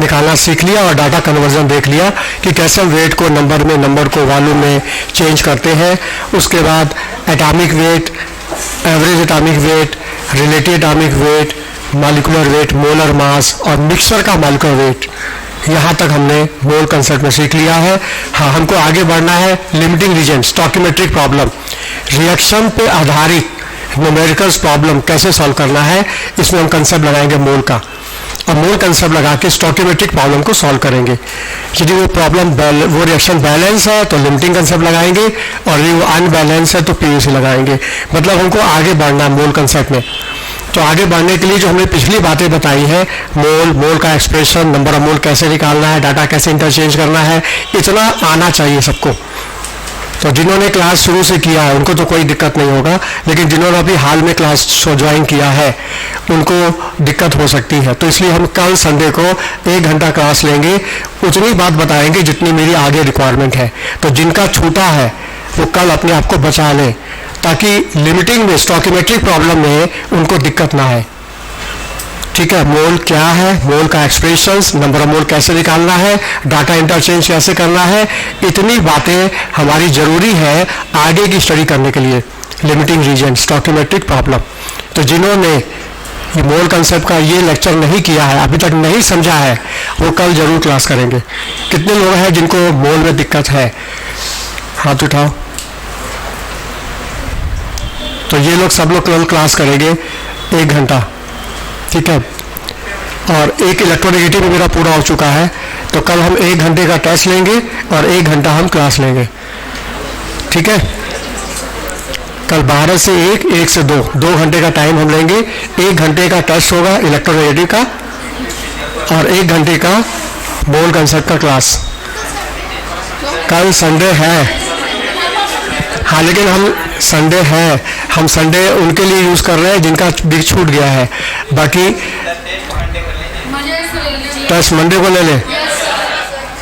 निकालना सीख लिया और डाटा कन्वर्जन देख लिया कि कैसे हम वेट को नंबर में, नंबर को वॉल्यूम में चेंज करते हैं। उसके बाद atomic weight, average atomic weight, relative atomic weight, molecular weight, molar mass और मिक्सचर का मॉलिक्यूलर वेट, यहाँ तक हमने मोल कंसेप्ट में सीख लिया है। हाँ, हमको आगे बढ़ना है limiting reagent, stoichiometric problem, reaction पे आधारित न्यूमेरिकल्स प्रॉब्लम कैसे सॉल्व करना है, इसमें हम कंसेप्ट लगाएंगे मोल का, और मोल कंसेप्ट लगा के स्टोइकियोमेट्रिक प्रॉब्लम को सॉल्व करेंगे। यदि वो प्रॉब्लम वो रिएक्शन बैलेंस है तो लिमिटिंग कंसेप्ट लगाएंगे, और यदि वो अनबैलेंस है तो पीयूसी लगाएंगे। मतलब हमको आगे बढ़ना है मोल कंसेप्ट में। तो आगे बढ़ने के लिए जो हमने पिछली बातें बताई है, मोल, मोल का एक्सप्रेशन, नंबर ऑफ मोल कैसे निकालना है, डाटा कैसे इंटरचेंज करना है, इतना आना चाहिए सबको। तो जिन्होंने क्लास शुरू से किया है उनको तो कोई दिक्कत नहीं होगा, लेकिन जिन्होंने अभी हाल में क्लास ज्वाइन किया है उनको दिक्कत हो सकती है। तो इसलिए हम कल संडे को 1 घंटा क्लास लेंगे, उतनी बात बताएंगे जितनी मेरी आगे रिक्वायरमेंट है। तो जिनका छूटा है वो कल अपने आप को बचा लें, ताकि लिमिटिंग में, स्टोइकियोमेट्रिक प्रॉब्लम में उनको दिक्कत ना आए। ठीक है, मोल क्या है, मोल का एक्सप्रेशंस, नंबर ऑफ मोल कैसे निकालना है, डाटा इंटरचेंज कैसे करना है, इतनी बातें हमारी जरूरी है आगे की स्टडी करने के लिए। Limiting reagent, stoichiometric problem. तो जिन्होंने ये मोल कंसेप्ट का ये लेक्चर नहीं किया है, अभी तक नहीं समझा है, वो कल जरूर क्लास करेंगे। कितने लोग हैं जिनको मोल में दिक्कत है, हाथ उठाओ। तो ये लोग सब लोग कल क्लास करेंगे 1 घंटा, ठीक है। और एक इलेक्ट्रोनेगेटिव में मेरा पूरा हो चुका है, तो कल हम 1 घंटे का टेस्ट लेंगे और 1 घंटा हम क्लास लेंगे, ठीक है। कल 12 से 1, 1 से 2, 2 घंटे का टाइम हम लेंगे। 1 घंटे का टेस्ट होगा इलेक्ट्रोनेगेटिव का, और 1 घंटे का मोल कंसेप्ट का क्लास। कल संडे है, हाँ, लेकिन हम संडे है, हम संडे उनके लिए यूज़ कर रहे हैं जिनका बिग छूट गया है। बाकी टेस्ट मंडे को ले लें,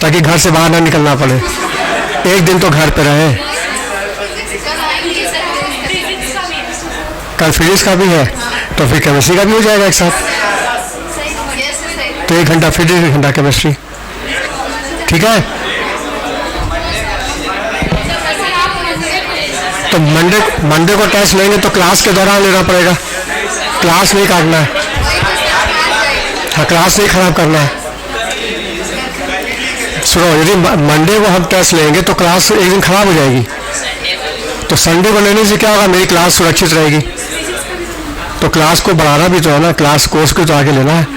ताकि घर से बाहर ना निकलना पड़े, 1 दिन तो घर पे रहे। कल फिजिक्स का भी है, तो फिर केमिस्ट्री का भी हो जाएगा एक साथ। तो 1 घंटा फिजिक्स, 1 घंटा केमिस्ट्री, ठीक है। तो मंडे को टेस्ट लेंगे तो क्लास के दौरान लेना पड़ेगा, क्लास नहीं काटना है। हाँ, क्लास नहीं खराब करना है। सुनो, यदि मंडे को हम टेस्ट लेंगे तो क्लास एक दिन खराब हो जाएगी, तो संडे को लेने से क्या होगा, मेरी क्लास सुरक्षित रहेगी। तो क्लास को बढ़ाना भी तो है ना, क्लास कोर्स को तो आगे लेना है।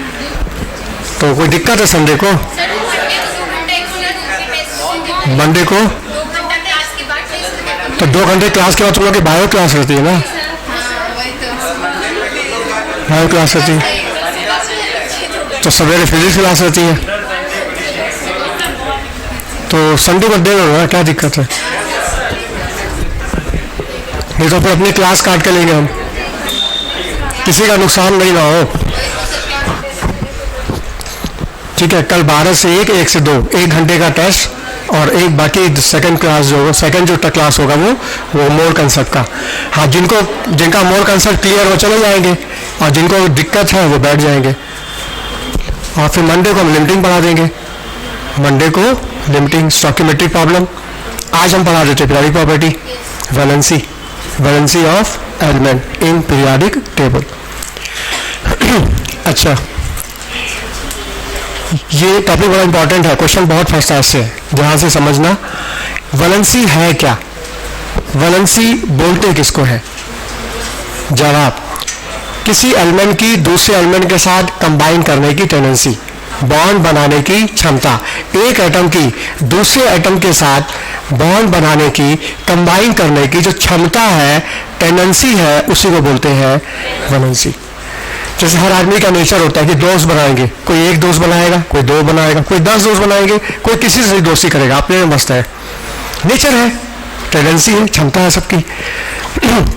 तो कोई दिक्कत है संडे को, मंडे को? तो 2 घंटे क्लास के बाद तुम लोग की बायो क्लास रहती है ना, बायो क्लास रहती है, तो सवेरे फिजिक्स क्लास रहती है। तो संडे को दे दो ना, क्या दिक्कत है। नहीं तो फिर अपनी क्लास काट के लेंगे हम, किसी का नुकसान नहीं ना हो, ठीक है। कल 12 से 1, 1 से 2, 1 घंटे का टेस्ट, और एक बाकी सेकंड क्लास जो सेकंड जो क्लास होगा वो मोल कंसेप्ट का। हाँ, जिनका मोल कंसेप्ट क्लियर हो चले जाएंगे, और जिनको दिक्कत है वो बैठ जाएंगे। और फिर मंडे को हम लिमिटिंग पढ़ा देंगे, मंडे को लिमिटिंग, स्टोइकियोमेट्रिक प्रॉब्लम। आज हम पढ़ा देते periodic property, valency of element in periodic table. अच्छा, ये टॉपिक बड़ा इंपॉर्टेंट है, क्वेश्चन बहुत फंसता है इससे, ध्यान से समझना। वैलेंसी है क्या, वैलेंसी बोलते किसको है? जवाब, किसी एलिमेंट की दूसरे एलिमेंट के साथ कंबाइन करने की टेंडेंसी, बॉन्ड बनाने की क्षमता। एक एटम की दूसरे एटम के साथ बॉन्ड बनाने की, कंबाइन करने की जो क्षमता है, टेंडेंसी है, उसी को बोलते हैं वैलेंसी। जैसे हर आदमी का नेचर होता है कि दोस्त बनाएंगे, कोई 1 दोस्त बनाएगा, कोई 2 बनाएगा, कोई 10 दोस्त बनाएंगे, कोई किसी से दोस्ती करेगा, अपने में मस्त है, नेचर है, टेंडेंसी है, क्षमता है सबकी।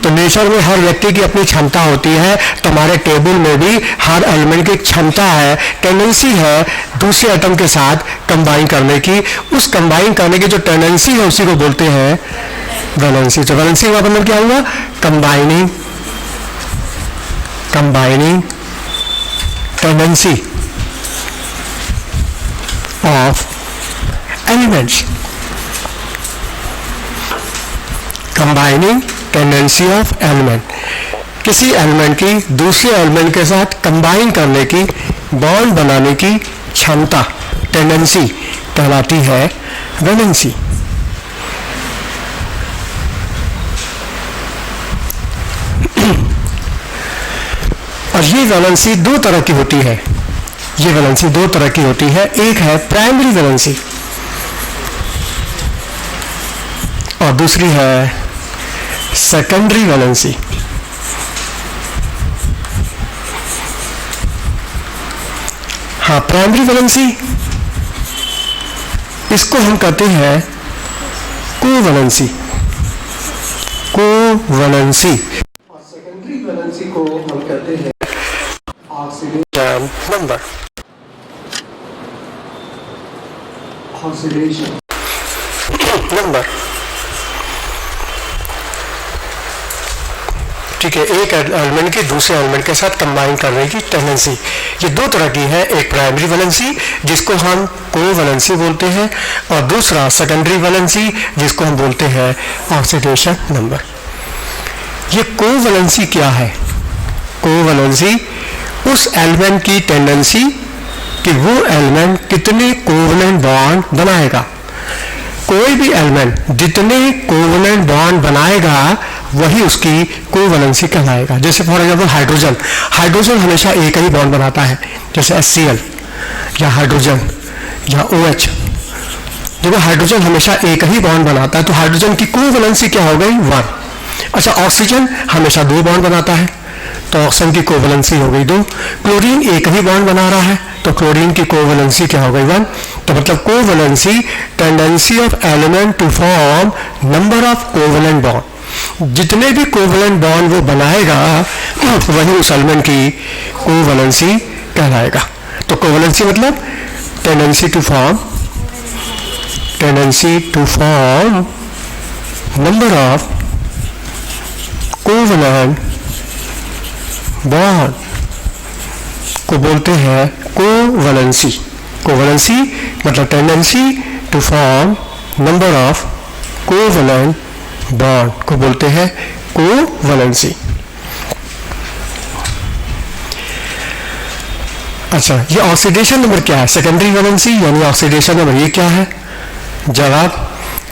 तो नेचर में हर व्यक्ति की अपनी क्षमता होती है, तो हमारे टेबल में भी हर एलिमेंट की क्षमता है, टेंडेंसी है दूसरे एटम के साथ कंबाइन करने की। उस कंबाइन करने की जो टेंडेंसी है उसी को बोलते हैं वैलेंसी। तो वैलेंसी का मतलब क्या हुआ? Combining tendency. of elements. Combining tendency of element, किसी एलिमेंट की दूसरे एलिमेंट के साथ कंबाइन करने की, बॉन्ड बनाने की क्षमता, टेंडेंसी कहलाती है वैलेंसी। और ये वैलेंसी दो तरह की होती है, ये वैलेंसी दो तरह की होती है। एक है प्राइमरी वैलेंसी और दूसरी है सेकेंडरी वैलेंसी। हाँ, प्राइमरी वैलेंसी, इसको हम कहते हैं कोवैलेंसी, कोवैलेंसी। और सेकेंडरी वैलेंसी को हम कहते हैं ऑक्सीडेशन नंबर, ऑक्सीडेशन नंबर। ठीक है, एक एलिमेंट की दूसरे एलिमेंट के साथ कंबाइन करने की टेंडेंसी, ये दो तरह की है। एक प्राइमरी वैलेंसी जिसको हम कोवैलेंसी बोलते हैं और दूसरा सेकेंडरी वैलेंसी जिसको हम बोलते हैं ऑक्सीडेशन नंबर। ये कोवैलेंसी क्या है? कोवैलेंसी उस एलिमेंट की टेंडेंसी कि वो एलिमेंट कितने कोवैलेंट बॉन्ड बनाएगा। कोई भी एलिमेंट जितने कोवैलेंट बॉन्ड बनाएगा वही उसकी कोवैलेंसी कहलाएगा। जैसे फॉर एग्जांपल हाइड्रोजन, हाइड्रोजन हमेशा एक ही बॉन्ड बनाता है, जैसे HCl या हाइड्रोजन या OH। जब हाइड्रोजन हमेशा एक ही बॉन्ड बनाता है तो हाइड्रोजन की कोवैलेंसी क्या हो गई? 1। अच्छा, ऑक्सीजन हमेशा 2 बॉन्ड बनाता है तो ऑक्सीजन की कोवैलेंसी हो गई 2। क्लोरीन एक ही बॉन्ड बना रहा है तो क्लोरीन की कोवैलेंसी क्या हो गई? 1। तो मतलब covalency tendency of element to form number of covalent bond, जितने भी कोवैलेंट बॉन्ड वो बनाएगा वही उस एलिमेंट की कोवैलेंसी कहलाएगा। तो कोवैलेंसी मतलब tendency to form number of covalent bond को बोलते हैं कोवैलेंसी। कोवैलेंसी मतलब tendency to form number of covalent bond को बोलते हैं कोवैलेंसी। अच्छा, ये ऑक्सीडेशन नंबर क्या है? सेकेंडरी वैलेंसी यानी ऑक्सीडेशन नंबर ये क्या है? जवाब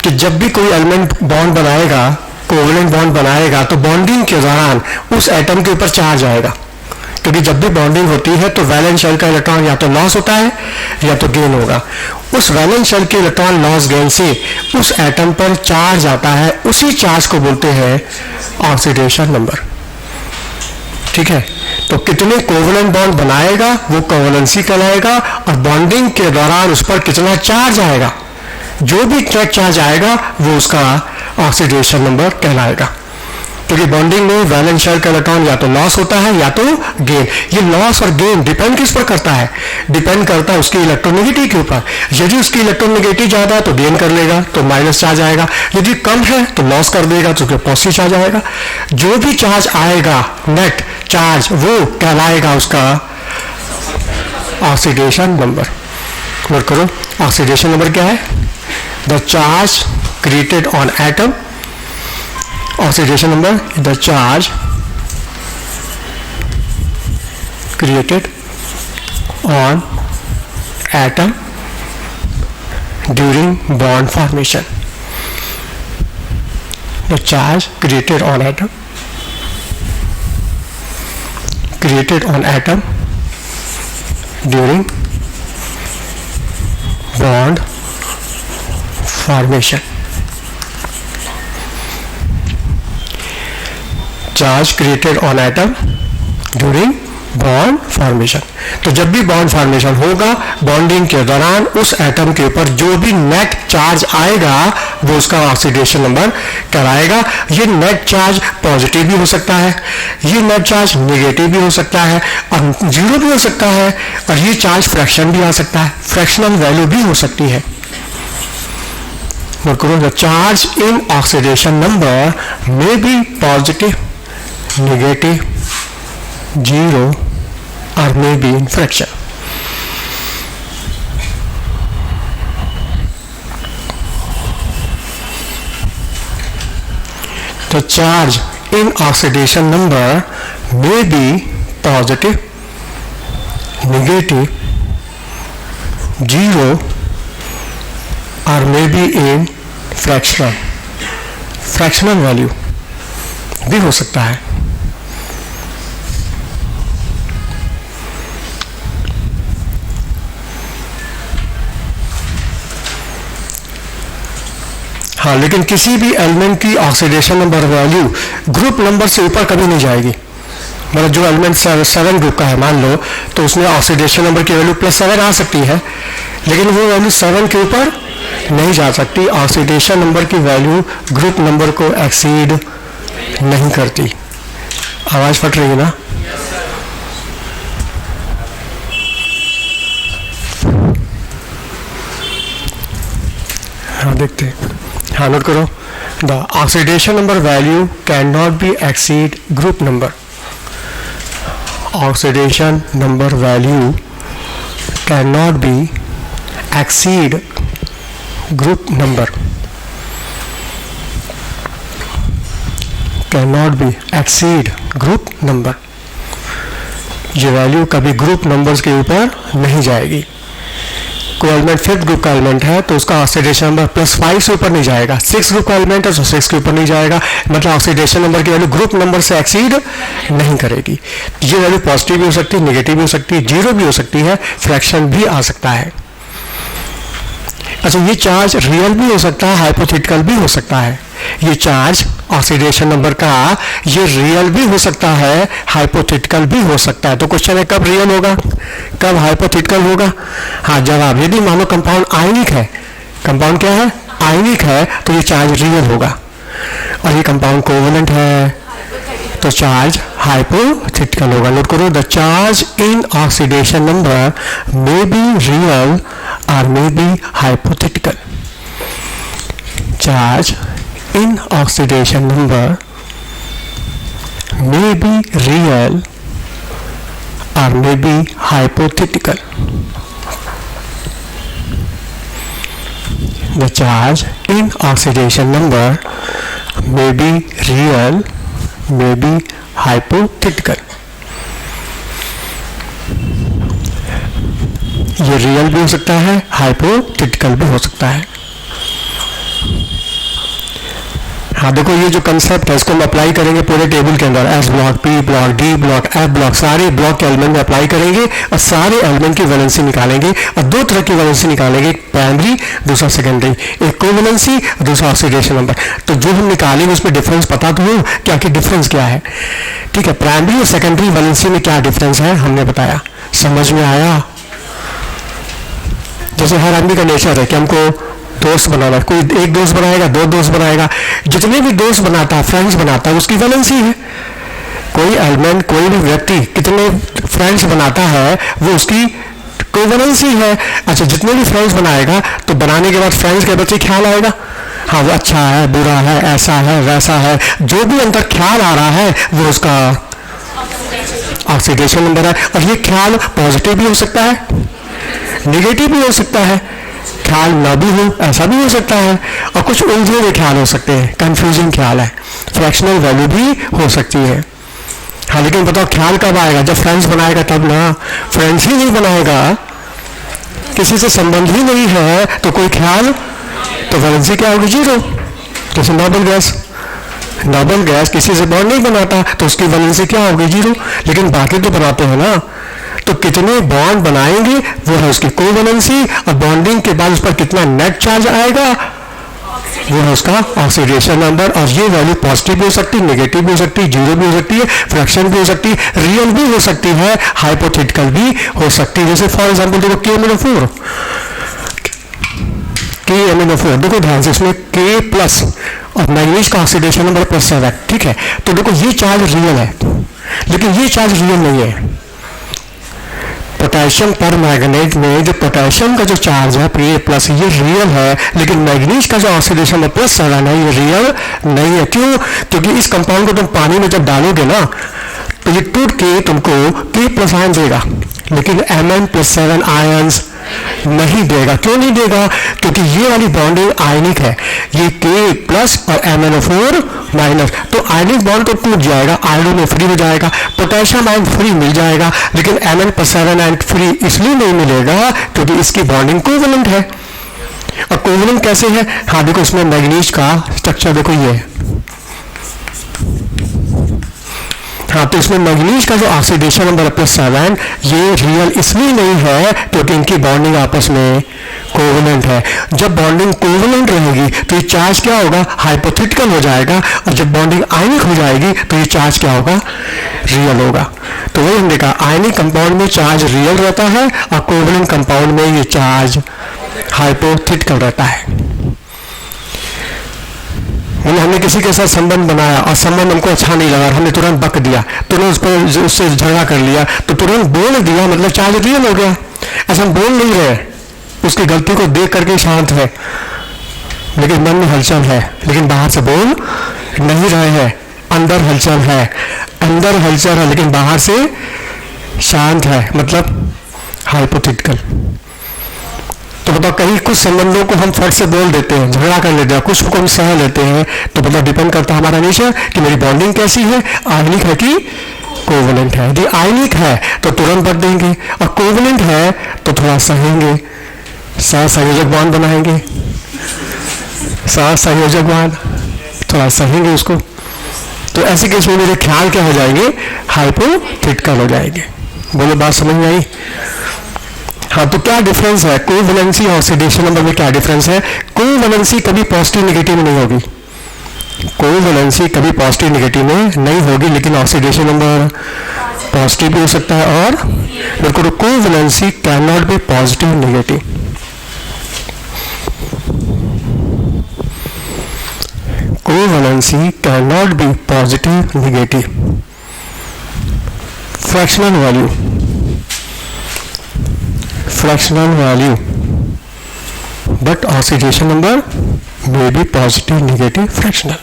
कि जब भी कोई एलिमेंट बॉन्ड बनाएगा, कोवैलेंट बॉन्ड बनाएगा, तो बॉन्डिंग के दौरान उस एटम के ऊपर चार्ज आएगा, क्योंकि जब भी बॉन्डिंग होती है तो वैलेंस शेल का इलेक्ट्रॉन या तो लॉस होता है या तो गेन होगा। उस वैलेंस शेल के इलेक्ट्रॉन लॉस गेन से उस एटम पर चार्ज आता है, उसी चार्ज को बोलते हैं ऑक्सीडेशन नंबर। ठीक है, तो कितने कोवैलेंट बॉन्ड बनाएगा वो कोवैलेंसी कहलाएगा और बॉन्डिंग के दौरान उस पर कितना चार्ज आएगा, जो भी चार्ज आएगा वो उसका ऑक्सीडेशन नंबर कहलाएगा। क्योंकि बॉन्डिंग में वैलेंस शेल का इलेक्ट्रॉन या तो लॉस होता है या तो गेन। ये लॉस और गेन डिपेंड किस पर करता है? डिपेंड करता है उसकी इलेक्ट्रोनेगेटिव के ऊपर। यदि उसकी इलेक्ट्रोनेगेटिव ज्यादा है तो गेन कर लेगा, तो माइनस चार्ज आएगा। यदि कम है तो लॉस कर देगा, तो पॉजिटिव चार्ज आएगा। जो भी चार्ज आएगा नेट चार्ज वो कहलाएगा उसका ऑक्सीडेशन नंबर। नोट करो, ऑक्सीडेशन नंबर क्या है? The charge created on atom, oxidation number the charge created on atom during bond formation. The charge created on atom during bond formation. Charge created on atom during bond formation. तो जब भी bond formation होगा, bonding के दौरान उस atom के ऊपर जो भी नेट चार्ज आएगा वो उसका ऑक्सीडेशन नंबर कहलाएगा। ये नेट चार्ज पॉजिटिव भी हो सकता है, ये नेट चार्ज नेगेटिव भी हो सकता है और जीरो भी हो सकता है, और ये चार्ज फ्रैक्शन भी आ सकता है, फ्रैक्शनल वैल्यू भी हो सकती है। नोट करो, the charge in oxidation number may B positive, negative, zero, or maybe in fraction. the charge in oxidation number may be positive, negative, 0 or may be in fractional value भी हो सकता है। हाँ, लेकिन किसी भी एलिमेंट की oxidation number value group number से ऊपर कभी नहीं जाएगी। मतलब जो एलिमेंट 7 ग्रुप का है मान लो, तो उसमें ऑक्सीडेशन नंबर की वैल्यू +7 आ सकती है, लेकिन वो वैल्यू 7 के ऊपर नहीं जा सकती। ऑक्सीडेशन नंबर की वैल्यू ग्रुप नंबर को एक्सीड नहीं करती। आवाज फट रही है ना? हाँ, देखते हैं। हाँ, नोट करो। The oxidation number value can not be exceed group number. Oxidation number value can not be exceed group number, can not be exceed group number. ये वैल्यू कभी ग्रुप नंबर्स के ऊपर नहीं जाएगी। कोई एलिमेंट 5th ग्रुप का element है तो उसका ऑक्सीडेशन नंबर +5 से ऊपर नहीं जाएगा। 6 ग्रुप का एलिमेंट है तो 6 के ऊपर नहीं जाएगा। मतलब ऑक्सीडेशन नंबर की वैल्यू ग्रुप नंबर से एक्सीड नहीं करेगी। ये वैल्यू पॉजिटिव भी हो सकती है, नेगेटिव भी हो सकती है, 0 भी हो सकती है, फ्रैक्शन भी आ सकता है। अच्छा, ये चार्ज रियल भी हो सकता है, हाइपोथेटिकल भी हो सकता है। ये चार्ज ऑक्सीडेशन नंबर का ये रियल भी हो सकता है, हाइपोथेटिकल भी हो सकता है। तो क्वेश्चन है कब रियल होगा, कब हाइपोथेटिकल होगा? हाँ, जवाब यदि मानो कंपाउंड आयनिक है, कंपाउंड क्या है? आयनिक है, तो ये चार्ज रियल होगा। और ये कंपाउंड कोवेलेंट है तो चार्ज हाइपोथेटिकल होगा। नोट करो, the charge in oxidation number may be real और may be hypothetical. Charge in oxidation number may be real or may be hypothetical. The charge in oxidation number may be real, may be hypothetical. ये real भी हो सकता है, hypothetical भी हो सकता है। हाँ, देखो ये जो कंसेप्ट है इसको हम अप्लाई करेंगे पूरे टेबल के अंदर। S block, P block, D block, F block, सारे ब्लॉक के एलिमेंट में अप्लाई करेंगे और सारे एलिमेंट की वैलेंसी निकालेंगे। और दो तरह की वैलेंसी निकालेंगे, एक प्राइमरी, दूसरा सेकेंडरी। एक कोवैलेंसी और दूसरा ऑक्सीडेशन नंबर। तो जो हम निकालेंगे उसमें डिफरेंस पता तो हो क्या कि डिफरेंस क्या है। ठीक है, प्राइमरी और सेकेंडरी वैलेंसी में क्या डिफरेंस है हमने बताया। समझ में आया? जैसे हर आदमी का नेचर है कि हमको दोस्त बनाना, कोई एक दोस्त बनाएगा, 2 दोस्त बनाएगा। जितने भी दोस्त बनाता है, फ्रेंड्स बनाता है, उसकी वैलेंसी है। कोई एलिमेंट, कोई भी व्यक्ति कितने फ्रेंड्स बनाता है वो उसकी कोई वैलेंसी है। अच्छा, जितने भी फ्रेंड्स बनाएगा तो बनाने के बाद फ्रेंड्स के बच्चे ख्याल आएगा, हाँ वो अच्छा है, बुरा है, ऐसा है, वैसा है। जो भी अंदर ख्याल आ रहा है वो उसका ऑक्सीडेशन नंबर है। और ये ख्याल पॉजिटिव भी हो सकता है, नेगेटिव भी हो सकता है, ख्याल ना भी हो ऐसा भी हो सकता है, और कुछ उलझे हुए ख्याल हो सकते हैं, कंफ्यूजिंग ख्याल है, फ्रैक्शनल वैल्यू भी हो सकती है। हाँ, लेकिन बताओ ख्याल कब आएगा? जब फ्रेंड्स बनाएगा तब ना। फ्रेंड्स ही नहीं बनाएगा, किसी से संबंध ही नहीं है तो कोई ख्याल, तो वैलेंसी क्या होगी? 0। जैसे नोबल गैस, नोबल गैस किसी से बॉन्ड नहीं बनाता तो उसकी वैलेंसी क्या होगी? 0। लेकिन बाकी तो बनाते हैं ना, तो कितने बॉन्ड बनाएंगे वो है उसकी कोवैलेंसी, और बॉन्डिंग के बाद उस पर कितना नेट चार्ज आएगा वो है उसका ऑक्सीडेशन नंबर। और ये वैल्यू पॉजिटिव भी हो सकती है, नेगेटिव भी हो सकती है, 0 भी हो सकती है, फ्रैक्शन भी हो सकती है, रियल भी हो सकती है, हाइपोथेटिकल भी हो सकती है। जैसे फॉर एग्जांपल देखो KMnO4, KMnO4 देखो ध्यान से, इसमें K+ और मैग्नीज का ऑक्सीडेशन नंबर +7। ठीक है, तो देखो ये चार्ज रियल है, लेकिन ये चार्ज रियल नहीं है। पोटेशियम पर मैग्नेट में जो पोटेशियम का जो चार्ज है Ka+, ये रियल है, लेकिन मैग्नीज का जो ऑक्सीडेशन नंबर +7 है ये रियल नहीं है। क्यों? क्योंकि इस कंपाउंड को तुम पानी में जब डालोगे ना तो ये टूट के तुमको K+ आयन देगा, लेकिन Mn+7 आयन्स नहीं देगा। क्यों नहीं देगा? क्योंकि ये वाली बॉन्डिंग आयनिक है, ये K प्लस और MnO4 माइनस, तो आयनिक बॉन्ड तो टूट जाएगा, आयरन फ्री हो जाएगा, पोटेशियम आयन फ्री मिल जाएगा, लेकिन Mn+7 आयन फ्री इसलिए नहीं मिलेगा क्योंकि इसकी बॉन्डिंग कोवेलेंट है। और कोवेलेंट कैसे है? हाँ देखो, इसमें मैग्नीज का स्ट्रक्चर देखो ये है। हाँ, तो इसमें मैग्नीज का जो ऑक्सीडेशन नंबर +7 ये रियल इसलिए नहीं है क्योंकि इनकी बॉन्डिंग आपस में कोवेलेंट है। जब बॉन्डिंग कोवेलेंट रहेगी तो ये चार्ज क्या होगा? हाइपोथेटिकल हो जाएगा, और जब बॉन्डिंग आयनिक हो जाएगी तो ये चार्ज क्या होगा? रियल होगा। तो वही हमने कहा, आयनिक कंपाउंड में चार्ज रियल रहता है और कोवेलेंट कंपाउंड में ये चार्ज हाइपोथेटिकल रहता है। हमने किसी के साथ संबंध बनाया और संबंध हमको अच्छा नहीं लगा, हमने तुरंत बक दिया, तुरंत उस पर उससे झगड़ा कर लिया, तो तुरंत बोल दिया, मतलब चार्ज रियल हो गया। ऐसा हम बोल नहीं रहे, उसकी गलती को देख करके शांत है, लेकिन मन में हलचल है, लेकिन बाहर से बोल नहीं रहे हैं। अंदर हलचल है, अंदर हलचल है, लेकिन बाहर से शांत है, मतलब हाइपोथेटिकल। तो बताओ, कहीं कुछ संबंधों को हम फट से बोल देते हैं, झगड़ा कर लेते हैं, कुछ को हम सह लेते हैं, तो मतलब डिपेंड करता है हमारा नेचर कि मेरी बॉन्डिंग कैसी है, आयनिक है कि कोवेलेंट है। यदि आयनिक है तो तुरंत बढ़ देंगे, और कोवेलेंट है तो थोड़ा सहेंगे, सहसंयोजक बॉन्ड बनाएंगे, सहसंयोजक बॉन्ड थोड़ा सहेंगे उसको। तो ऐसे केस में मेरे ख्याल क्या हो जाएंगे? हाइपोथेटिकल हो जाएंगे। बोलो, बात समझ में आई? हाँ, तो क्या डिफरेंस है कोवेलेंसी और ऑक्सीडेशन नंबर में? क्या डिफरेंस है? कोवेलेंसी कभी पॉजिटिव नेगेटिव में नहीं होगी, कोवेलेंसी कभी पॉजिटिव नेगेटिव में नहीं होगी, लेकिन ऑक्सीडेशन नंबर पॉजिटिव भी हो सकता है, और बिल्कुल covalency can not be positive negative. Covalency can not be positive negative. Fractional value, fractional value, but oxidation number may be positive, negative, fractional.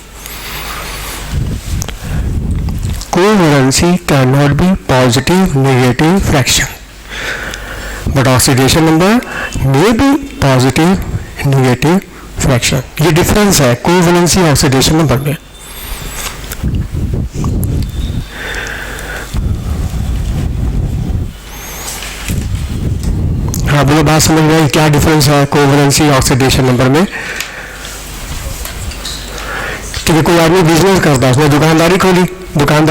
Covalency cannot be positive, negative, fraction, but oxidation number may be positive, negative, fraction. ये difference है covalency oxidation number में। हाँ बोलो, बात समझ में आई? क्या difference है कोवेलेंसी ऑक्सीडेशन नंबर में? कि कोई आदमी बिजनेस करता है, उसने दुकानदारी खोली, दुकान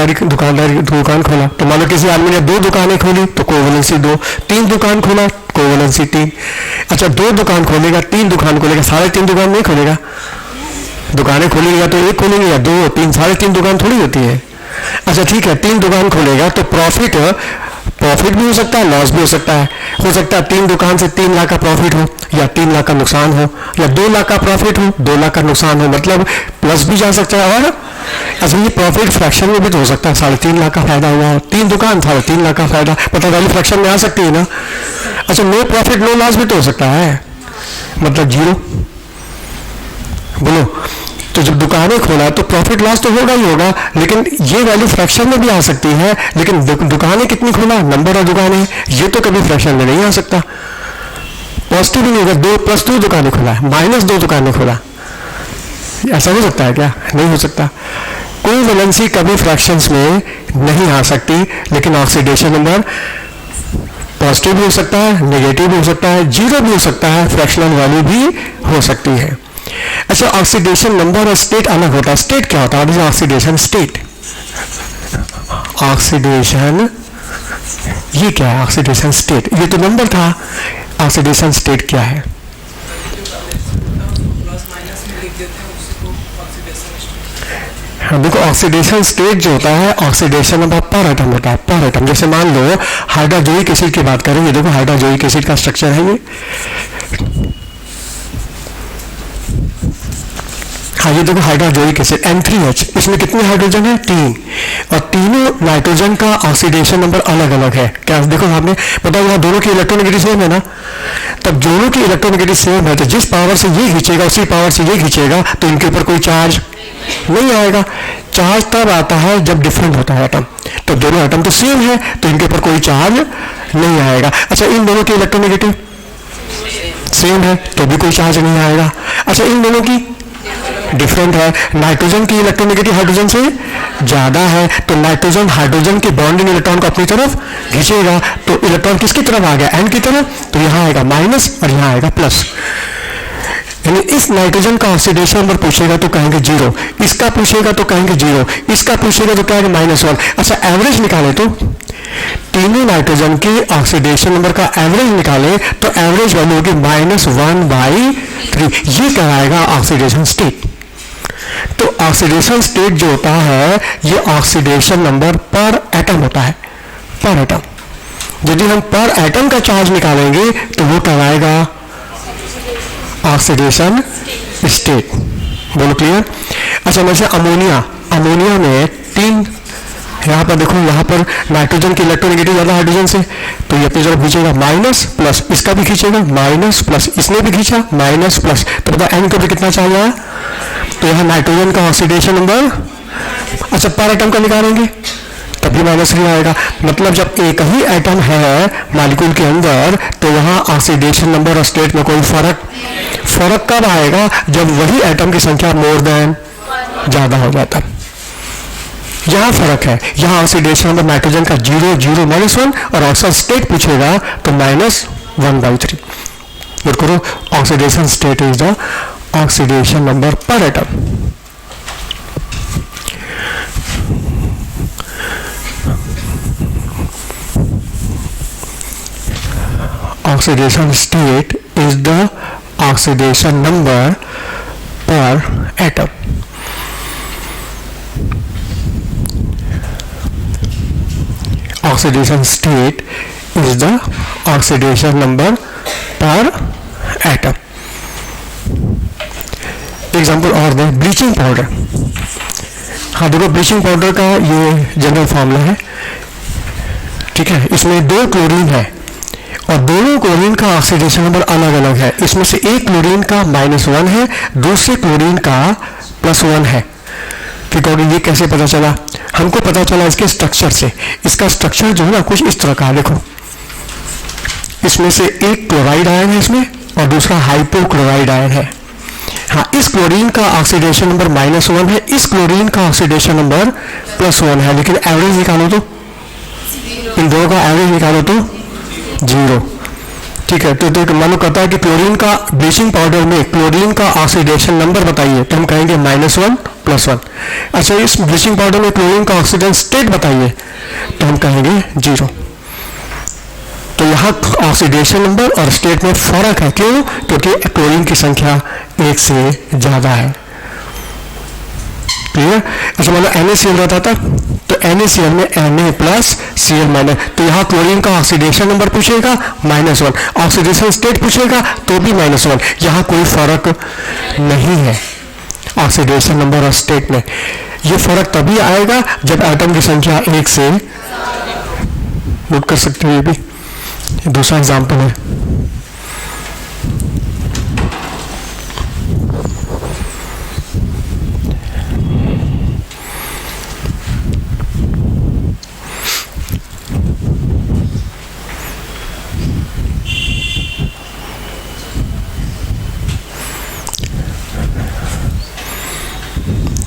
खोला, तो मान लो किसी आदमी ने 2 दुकानें खोली तो कोवेलेंसी 2, 3 दुकान खोला कोवेलेंसी 3। अच्छा, 2 दुकान खोलेगा, 3 दुकान खोलेगा, साढ़े 3 दुकान नहीं खोलेगा। दुकानें खोलेंगे या तो 1 खोलेंगे या 2, 3, साढ़े 3 दुकान थोड़ी होती है। अच्छा ठीक है, 3 दुकान खोलेगा तो प्रॉफिट भी हो सकता है, लॉस भी हो सकता है। हो सकता है 3 दुकान से 3 लाख का प्रॉफिट हो, या 3 लाख का नुकसान हो, या 2 लाख का प्रॉफिट हो, 2 लाख का नुकसान हो, मतलब प्लस भी जा सकता है। और अच्छा, ये प्रॉफिट फ्रैक्शन में भी तो हो सकता है, 3.5 लाख का फायदा हुआ हो, 3 दुकान 3.5 लाख का फायदा, मतलब वैल्यू फ्रैक्शन में आ सकती है ना। अच्छा, नो प्रॉफिट नो लॉस भी तो हो सकता है, मतलब 0। बोलो, तो जब दुकानें खोला तो प्रॉफिट लॉस तो होगा ही होगा, लेकिन ये वैल्यू फ्रैक्शन में भी आ सकती है। लेकिन दुकानें कितनी खोला, नंबर ऑफ दुकानें, ये तो कभी फ्रैक्शन में नहीं आ सकता। पॉजिटिव भी नहीं होगा, 2+2 दुकानें खोला, -2 दुकानें खोला, ऐसा हो सकता है क्या? नहीं हो सकता। कोवेलेंसी कभी फ्रैक्शंस में नहीं आ सकती, लेकिन ऑक्सीडेशन नंबर पॉजिटिव भी हो सकता है, नेगेटिव भी हो सकता है, 0 भी हो सकता है, फ्रैक्शनल वैल्यू भी हो सकती है। अच्छा, ऑक्सीडेशन नंबर और स्टेट अलग होता है। स्टेट क्या होता है? ऑक्सीडेशन स्टेट, ऑक्सीडेशन ये क्या है? ऑक्सीडेशन स्टेट, ये तो नंबर था, ऑक्सीडेशन स्टेट क्या है? हाँ देखो, ऑक्सीडेशन स्टेट जो होता है, ऑक्सीडेशन नंबर पर एटम होता है, पर एटम। जैसे मान लो हाइड्रोजोइक एसिड की बात करें, ये देखो हाइड्रोजोइक एसिड का स्ट्रक्चर है ये। हाँ ये देखो हाइड्रोजोइक एसिड N3H, इसमें कितने हाइड्रोजन है? 3, और तीनों नाइट्रोजन का ऑक्सीडेशन नंबर अलग अलग है। क्या देखो आपने पता हुआ दोनों की इलेक्ट्रोनेगेटिव सेम है ना, तब दोनों की इलेक्ट्रोनेगेटिव सेम है तो जिस पावर से ये खींचेगा उसी पावर से ये खींचेगा, तो इनके ऊपर कोई चार्ज नहीं आएगा। चार्ज तब आता है जब डिफरेंट होता है एटम, तो दोनों एटम तो सेम है तो इनके ऊपर कोई चार्ज नहीं आएगा। अच्छा, इन दोनों के इलेक्ट्रोनेगेटिव सेम है तो भी कोई चार्ज नहीं आएगा। अच्छा, इन दोनों की डिफरेंट है, नाइट्रोजन की इलेक्ट्रोनेगेटिव हाइड्रोजन से ज्यादा है, तो नाइट्रोजन हाइड्रोजन के बॉन्डिंग इलेक्ट्रॉन को अपनी तरफ खींचेगा, तो इलेक्ट्रॉन किसकी तरफ आ गया, एन की तरफ, तो यहां आएगा माइनस और यहां आएगा प्लस। यानी इस नाइट्रोजन का ऑक्सीडेशन नंबर पूछेगा तो कहेंगे 0, इसका पूछेगा तो कहेंगे 0, इसका पूछेगा तो कहेंगे -1। अच्छा, एवरेज निकाले तो तीनों नाइट्रोजन के ऑक्सीडेशन नंबर का एवरेज निकाले तो एवरेज वैल्यू होगी -1/3। ये कहलाएगा ऑक्सीडेशन स्टेट। तो ऑक्सीडेशन स्टेट जो होता है ये ऑक्सीडेशन नंबर पर एटम होता है, पर एटम। यदि हम पर एटम का चार्ज निकालेंगे तो वो कहलाएगा ऑक्सीडेशन स्टेट। बोलो क्लियर? अच्छा, जैसे अमोनिया, अमोनिया में 3, यहां पर देखो, यहां पर नाइट्रोजन की इलेक्ट्रोनेगेटिव ज्यादा हाइड्रोजन से, तो ये अपनी तरफ खींचेगा माइनस प्लस, इसका भी खींचेगा माइनस प्लस, इसने भी खींचा माइनस प्लस, तो पता एन को भी कितना चाहिए, तो यहां नाइट्रोजन का ऑक्सीडेशन नंबर, अच्छा पर एटम का निकालेंगे तभी -3 आएगा। मतलब जब एक ही एटम है मॉलिक्यूल के अंदर तो वहां ऑक्सीडेशन नंबर और स्टेट में कोई फर्क कब आएगा, जब वही एटम की संख्या मोर देन ज्यादा हो जाता। यहां फर्क है, यहां ऑक्सीडेशन नंबर नाइट्रोजन का 0, 0, -1 और ऑक्सीजन स्टेट पूछेगा तो -1/3। नोट करो, oxidation state is the oxidation number पर atom. Oxidation state is the oxidation number per atom. Oxidation state is the oxidation number per atom. Example और दें, ब्लीचिंग पाउडर। हाँ देखो, ब्लीचिंग पाउडर का ये जनरल फॉर्मूला है, ठीक है। इसमें 2 क्लोरीन है और दोनों क्लोरीन का ऑक्सीडेशन नंबर अलग अलग है। इसमें से एक क्लोरीन का -1 है, दूसरे क्लोरीन का +1 है। ठीक है, ये कैसे पता चला? हमको पता चला इसके स्ट्रक्चर से। इसका स्ट्रक्चर जो है ना कुछ इस तरह का, देखो इसमें से एक क्लोराइड आयन है इसमें और दूसरा हाइपोक्लोराइड आयन है। हाँ, इस क्लोरीन का ऑक्सीडेशन नंबर -1 है, इस क्लोरीन का ऑक्सीडेशन नंबर +1 है, लेकिन एवरेज निकालो तो, इन दोनों का एवरेज निकालो तो 0। ठीक है, तो मालूम करता है कि क्लोरीन का, ब्लीचिंग पाउडर में क्लोरीन का ऑक्सीडेशन नंबर बताइए तो हम कहेंगे -1 +1। अच्छा, इस ब्लीचिंग पाउडर में क्लोरीन का ऑक्सीजन स्टेट बताइए तो हम कहेंगे 0। तो यहाँ ऑक्सीडेशन नंबर और स्टेट में फर्क है, क्यों? क्योंकि क्लोरीन की संख्या 1 से ज्यादा है। क्लियर? अच्छा, मतलब NaCl रहता था तो NaCl में Na+Cl-, तो यहाँ क्लोरीन का ऑक्सीडेशन नंबर पूछेगा -1, ऑक्सीडेशन स्टेट पूछेगा तो भी -1। यहाँ कोई फर्क नहीं है ऑक्सीडेशन नंबर और स्टेट में। ये फर्क तभी आएगा जब एटम की संख्या 1 से, नोट कर सकते हो, ये भी दूसरा एग्जाम्पल है।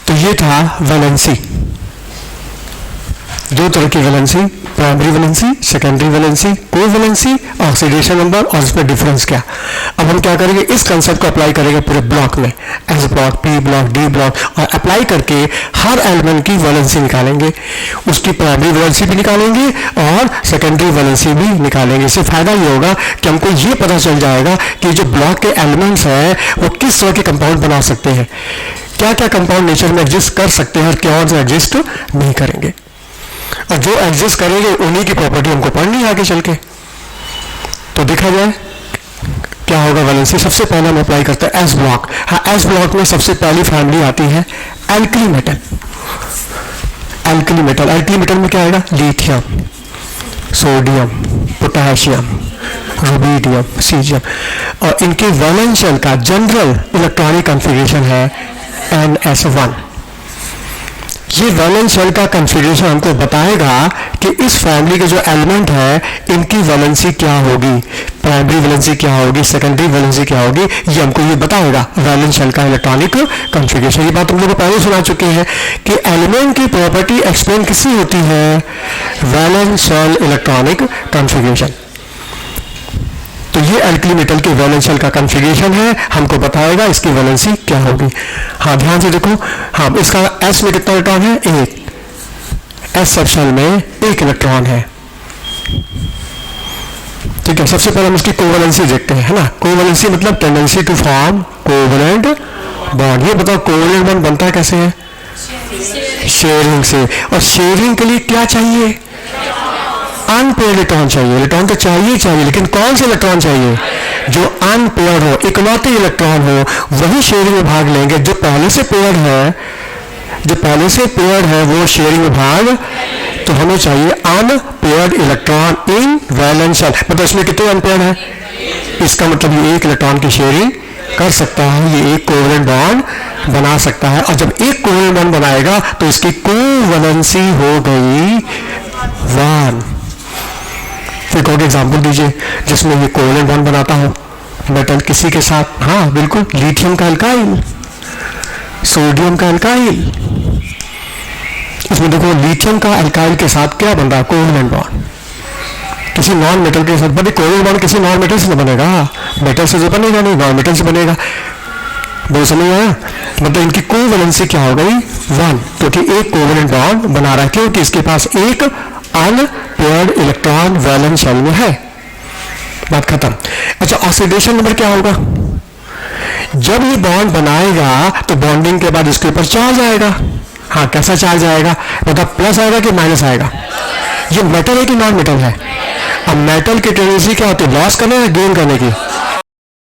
तो ये था वैलेंसी। 2 तरह की valency, primary valency, secondary valency, covalency, oxidation number और इसमें डिफरेंस क्या। अब हम क्या करेंगे, इस कंसेप्ट को अप्लाई करेंगे पूरे ब्लॉक में, S block, P block, D block, और अप्लाई करके हर एलिमेंट की वैलेंसी निकालेंगे, उसकी प्राइमरी वैलेंसी भी निकालेंगे और सेकेंडरी वैलेंसी भी निकालेंगे। इससे फायदा ये होगा कि हमको ये पता चल जाएगा कि जो ब्लॉक के एलिमेंट्स हैं वो किस तरह के कंपाउंड बना सकते हैं, क्या क्या कंपाउंड नेचर में एग्जिस्ट कर सकते हैं और क्या और एग्जिस्ट नहीं करेंगे, और जो एग्जिस्ट करेंगे उन्हीं की प्रॉपर्टी हमको पढ़नी है आगे चल के। तो देखा जाए क्या होगा वैलेंसी। सबसे पहले हम अप्लाई करते हैं एस ब्लॉक। हाँ, एस ब्लॉक में सबसे पहली फैमिली आती है alkali metal. Alkali metal, alkali metal में क्या आएगा, lithium, sodium, potassium, rubidium, caesium, और इनके वैलेंस शेल का जनरल इलेक्ट्रॉनिक कॉन्फ़िगरेशन है NS1। ये वैलेंस शेल का कॉन्फ़िगरेशन हमको बताएगा कि इस फैमिली के जो एलिमेंट है इनकी वैलेंसी क्या होगी, प्राइमरी वैलेंसी क्या होगी, सेकेंडरी वैलेंसी क्या होगी, ये हमको ये बताएगा वैलेंस शेल का इलेक्ट्रॉनिक कॉन्फ़िगरेशन। ये बात हम लोग पहले सुना चुके हैं कि एलिमेंट की प्रॉपर्टी एक्सप्लेन किससे होती है, वैलेंस शेल इलेक्ट्रॉनिक कॉन्फ़िगरेशन। तो ये एल्कली मेटल के वैलेंस शेल का कॉन्फ़िगरेशन है, हमको बताएगा इसकी वैलेंसी क्या होगी। हाँ ध्यान से देखो, हाँ इसका एस में कितना इलेक्ट्रॉन है, एक। एस सब शेल में एक इलेक्ट्रॉन है। ठीक है, सबसे पहले हम उसकी कोवैलेंसी देखते हैं, है ना। कोवैलेंसी मतलब tendency to form covalent bond. ये बताओ कोवैलेंट बॉन्ड बनता है कैसे है, शेयरिंग से। और शेयरिंग के लिए क्या चाहिए, अनपेयर्ड इलेक्ट्रॉन चाहिए। इलेक्ट्रॉन तो चाहिए, लेकिन कौन से इलेक्ट्रॉन चाहिए, जो अनपेयर्ड हो, इकलौते इलेक्ट्रॉन हो, वही शेयरिंग में भाग लेंगे। जो पहले से पेयर्ड है वो शेयरिंग में भाग, तो हमें चाहिए unpaired electron in valence shell. मतलब इसमें कितने अनपेयर्ड है, इसका मतलब ये एक इलेक्ट्रॉन की शेयरिंग कर सकता है, ये एक कोवैलेंट बॉन्ड बना सकता है। और जब एक कोवैलेंट बॉन्ड बनाएगा तो इसकी कोवैलेंसी हो गई 1। एक और एग्जाम्पल दीजिए जिसमें ये कोवैलेंट बॉन्ड बनाता हो मेटल किसी के साथ। हाँ बिल्कुल, लिथियम का अल्काइल, सोडियम का अल्काइल। इसमें देखो लिथियम का अल्काइल के साथ क्या बन रहा है, कोवैलेंट बॉन्ड। किसी नॉन मेटल के साथ, बट कोवैलेंट बॉन्ड किसी नॉन मेटल से बनेगा, मेटल से जो बनेगा नहीं, नॉन मेटल से बनेगा। वो समझ आया, मतलब इनकी कोवैलेंसी क्या हो गई 1, क्योंकि एक कोवैलेंट बॉन्ड बना रहा है, क्योंकि इसके पास एक अनपेयर्ड इलेक्ट्रॉन वैलेंस शेल में है। बात खत्म। अच्छा, ऑक्सीडेशन नंबर क्या होगा, जब ये बॉन्ड बनाएगा तो बॉन्डिंग के बाद इसके ऊपर चार्ज आएगा। हाँ कैसा चार्ज आएगा, मतलब प्लस आएगा कि माइनस आएगा। ये मेटल है कि नॉन मेटल है। अब मेटल की टेंडेंसी क्या होती है, लॉस करने या गेन करने की,